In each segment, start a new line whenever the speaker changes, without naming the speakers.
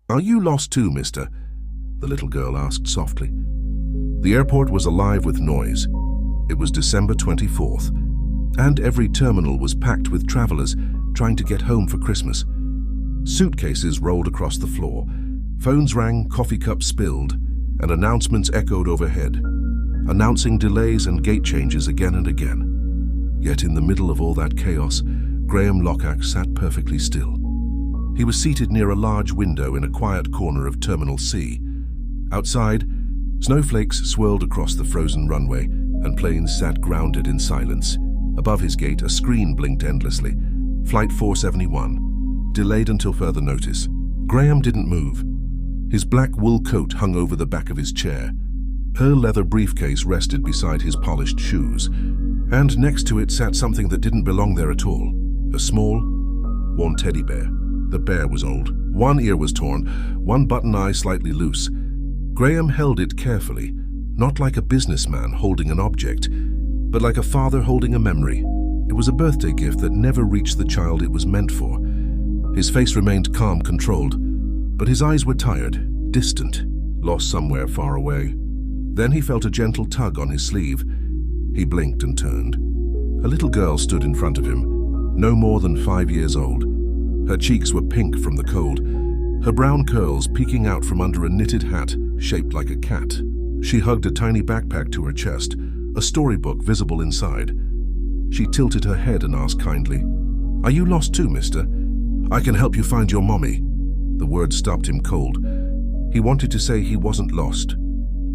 "Are you lost too, mister?" the little girl asked softly. The airport was alive with noise. It was December 24th, and every terminal was packed with travelers trying to get home for Christmas. Suitcases rolled across the floor, phones rang, coffee cups spilled, and announcements echoed overhead, announcing delays and gate changes again and again. Yet in the middle of all that chaos, Graham Lockhart sat perfectly still. He was seated near a large window in a quiet corner of Terminal C. Outside, snowflakes swirled across the frozen runway, and planes sat grounded in silence. Above his gate, a screen blinked endlessly. Flight 471, delayed until further notice. Graham didn't move. His black wool coat hung over the back of his chair. Her leather briefcase rested beside his polished shoes, and next to it sat something that didn't belong there at all. A small, worn teddy bear. The bear was old. One ear was torn, one button eye slightly loose. Graham held it carefully, not like a businessman holding an object, but like a father holding a memory. It was a birthday gift that never reached the child it was meant for. His face remained calm, controlled, but his eyes were tired, distant, lost somewhere far away. Then he felt a gentle tug on his sleeve. He blinked and turned. A little girl stood in front of him, no more than 5 years old. Her cheeks were pink from the cold, her brown curls peeking out from under a knitted hat shaped like a cat. She hugged a tiny backpack to her chest, a storybook visible inside. She tilted her head and asked kindly, "Are you lost too, mister? I can help you find your mommy." The words stopped him cold. He wanted to say he wasn't lost,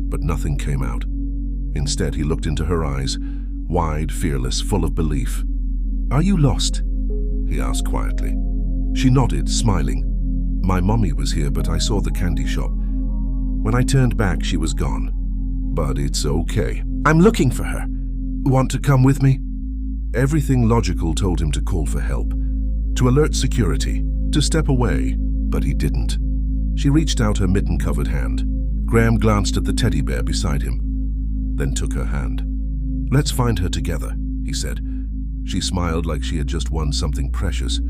but nothing came out. Instead, he looked into her eyes, wide, fearless, full of belief. "Are you lost?" he asked quietly. She nodded, smiling. "My mommy was here, but I saw the candy shop. When I turned back, she was gone. But it's okay. I'm looking for her. Want to come with me?" Everything logical told him to call for help, to alert security, to step away, but he didn't. She reached out her mitten-covered hand. Graham glanced at the teddy bear beside him, then took her hand. "Let's find her together," he said. She smiled like she had just won something precious.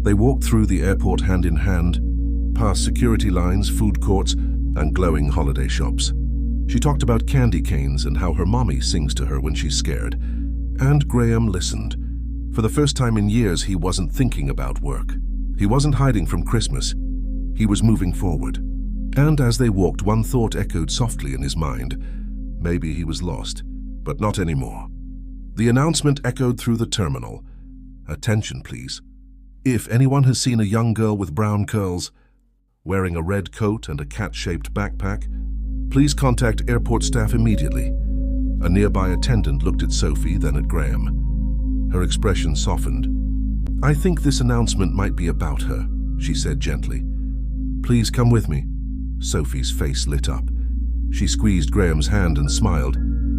They walked through the airport hand in hand, past security lines, food courts, and glowing holiday shops. She talked about candy canes and how her mommy sings to her when she's scared. And Graham listened. For the first time in years, he wasn't thinking about work. He wasn't hiding from Christmas. He was moving forward. And as they walked, one thought echoed softly in his mind. Maybe he was lost, but not anymore. The announcement echoed through the terminal. "Attention, please. If anyone has seen a young girl with brown curls, wearing a red coat and a cat-shaped backpack, please contact airport staff immediately." A nearby attendant looked at Sophie, then at Graham. Her expression softened. "I think this announcement might be about her," she said gently. "Please come with me." Sophie's face lit up. She squeezed Graham's hand and smiled.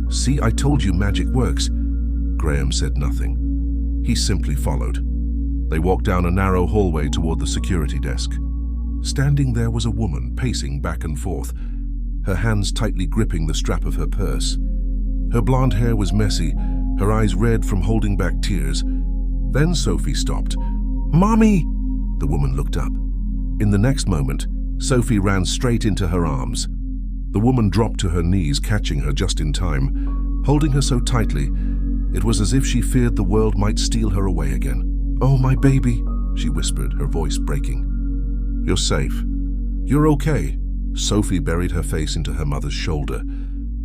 "See, I told you magic works." Graham said nothing. He simply followed. They walked down a narrow hallway toward the security desk. Standing there was a woman pacing back and forth, her hands tightly gripping the strap of her purse. Her blonde hair was messy, her eyes red from holding back tears. Then Sophie stopped. "Mommy!" The woman looked up. In the next moment, Sophie ran straight into her arms. The woman dropped to her knees, catching her just in time. Holding her so tightly, it was as if she feared the world might steal her away again. "Oh, my baby," she whispered, her voice breaking. "You're safe. You're okay." Sophie buried her face into her mother's shoulder.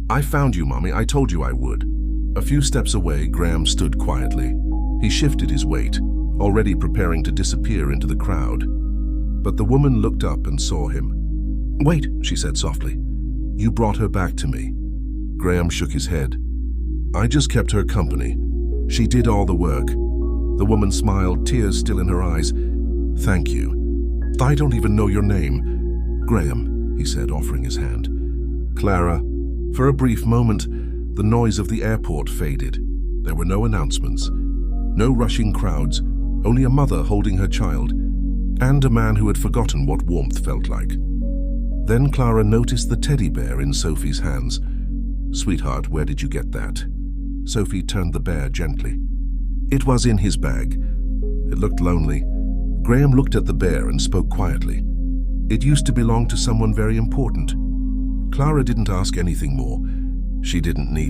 "I found you, Mommy. I told you I would." A few steps away, Graham stood quietly. He shifted his weight, already preparing to disappear into the crowd. But the woman looked up and saw him. "Wait," she said softly. "You brought her back to me." Graham shook his head. "I just kept her company. She did all the work." The woman smiled, tears still in her eyes. "Thank you. I don't even know your name." "Graham," he said, offering his hand. "Clara." For a brief moment, the noise of the airport faded. There were no announcements, no rushing crowds, only a mother holding her child, and a man who had forgotten what warmth felt like. Then Clara noticed the teddy bear in Sophie's hands. "Sweetheart, where did you get that?" Sophie turned the bear gently. "It was in his bag." It looked lonely. Graham looked at the bear and spoke quietly. It used to belong to someone very important. Clara didn't ask anything more. She didn't need